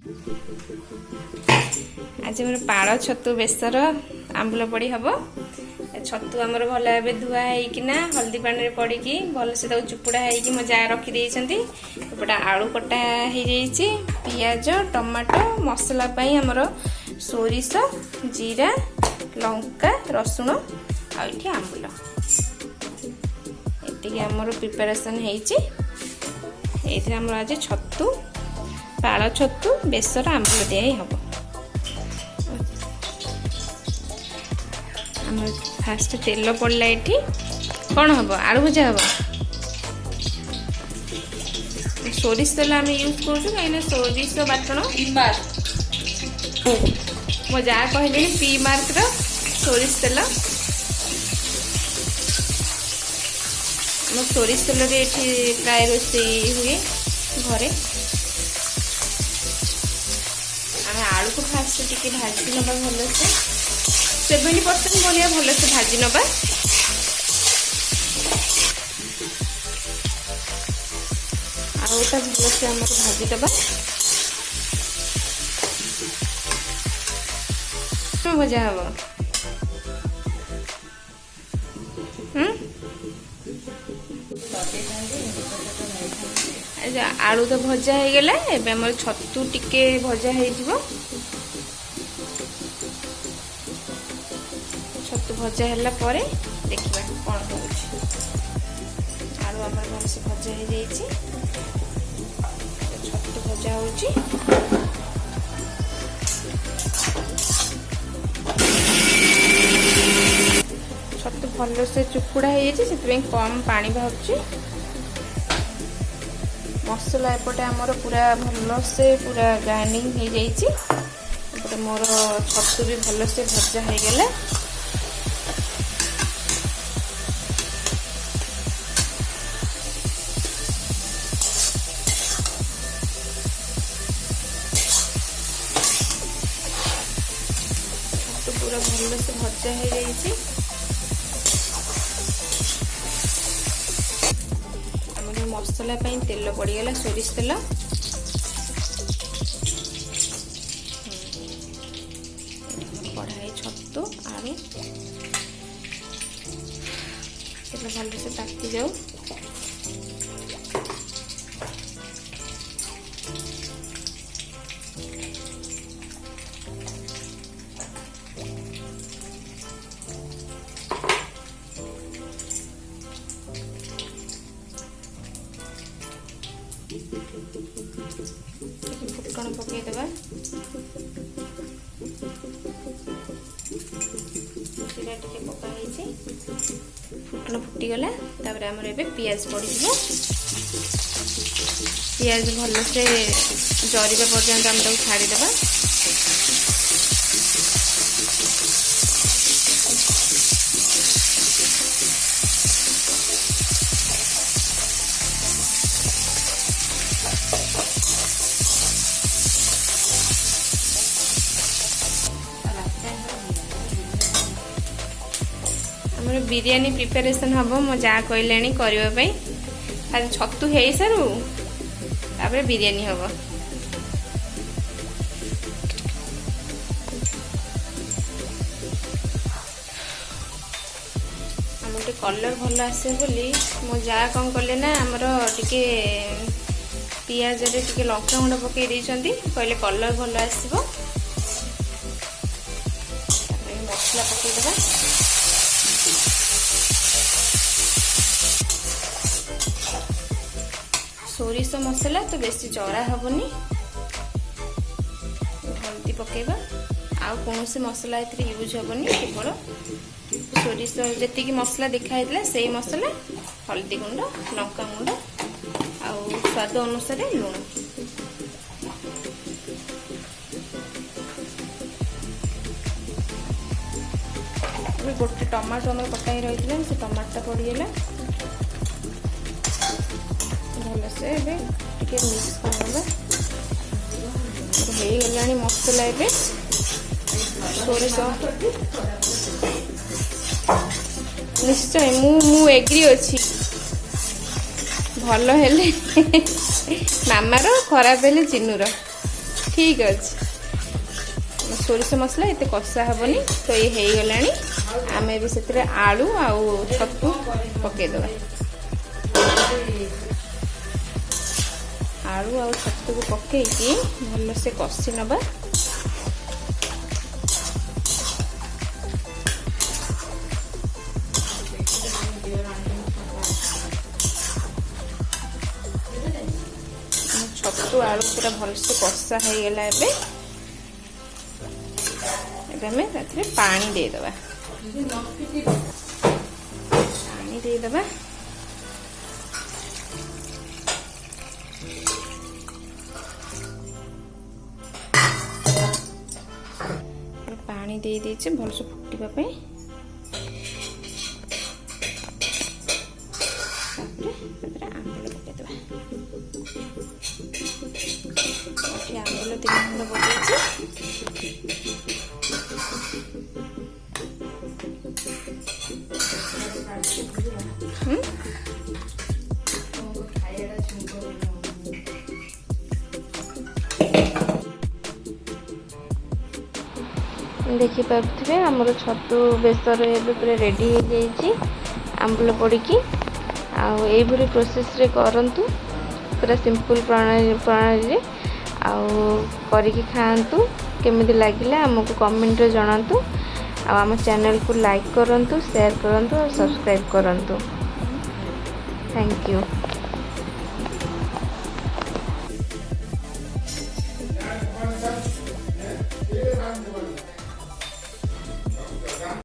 आज मोर पाड़ छतु बेसर आंबुल पड़ी हम छतु आमर भल भाव धुआ होना हल्दी पानी पड़ी भल से चुपुड़ा हो मो जा रखी एपटे आलू कटा हो पियाज टमाटो मसला आमर सोरिष जीरा लंका रसुण आठी आंबुल ये आमर प्रिपेरेसन होमर आज छतु पाल छतु बेसर आंबुल दिया हम फास्ट तेल पड़ला ये कौन हम आलू भजा हम सोरिष तेल आम यूज कर सोरिष बाटण मो जा कहले पी मार्क सोरिष तेल आम सोरिष तेल प्राय रोसे हुए घरे आम आलू को फास्ट टिके भाजी नवा भलसे 70% भाया भलसे भाजी नवा आउटा भलसे आम भाजी दबा भजा हम आलू तो भजा हो गला एम छतु टिके भजा हो छतु भजा है देखा कौन हो आलू आम भलसे भजा हो जाइए छतु भजा हो छतु भल से चुपुड़ा हो कम पानी बाहर मसला एपटे आमर पूरा भल से पूरा ग्राइंडिंग हो जाइए मोर छतु भी भल से भजा हो गला छतु पूरा भल से भजा हो जाइए मसला तेल पड़गला सोरिष तेल कढ़ाई छतु आलू तेल भल से ताकि जाऊ फुटकण पकईदबा जीरा टे पकाई फुटकण फुटीगला आमर ए पियाज पड़ पियाज भल से जरिबा पर्यंत आम छाड़ीदबा आमर बिरयानी प्रिपेरेसन हम मो जा कहले करने खाली छतु हो सारू तापर बिरयानी हम आम गोटे कलर भल आसे बोली मो जा कौन कले ना आमर टिके पियाज रे टिके लंका गुंड पकई देइछंती कहले कलर भल आसीबो मसला पकई देबा सोरिष मसला तो बेसी चौड़ा हेनी हल्दी पकेबा आउ कौन से मसला यूज हेनी केवल सोरिष जी मसला दिखाई से मसला हल्दी गुंड लंका गुंड आउ स्वाद अनुसार लुण गोटे टमाटो आम कटा रही से टमाटा पड़गला भल से मिक्स करवा हो गला मसला ए सोरिष निश्चय मु एग्री अच्छी भल हेले मामार खराब हेले चिन्नुर ठीक अच्छे सोरिष मसला एत कषा हेनी तो ये हो गलानी आम से आलू आउ छतु पकईदे आलू आउ छतु को पकईकी भल से कषि नवा छतु आलू पूरा भल से कषा हो गला पानी देदबा पानी दे दीचे भल से फुटिबा पे आंबुल पकेदबा आंबुल 3 खंड पकेछि देखी पारे आमर छतु बेसर पूरा रेडी हो जाइए आंबुल पड़ी आईभरी प्रोसेस रे करंतु पूरा सिंपल प्रणाली करके खातु केमिति लगिला आमको कमेंट रे जणातु आम चैनल को लाइक करंतु शेयर करंतु और सब्सक्राइब करंतु। Thank you.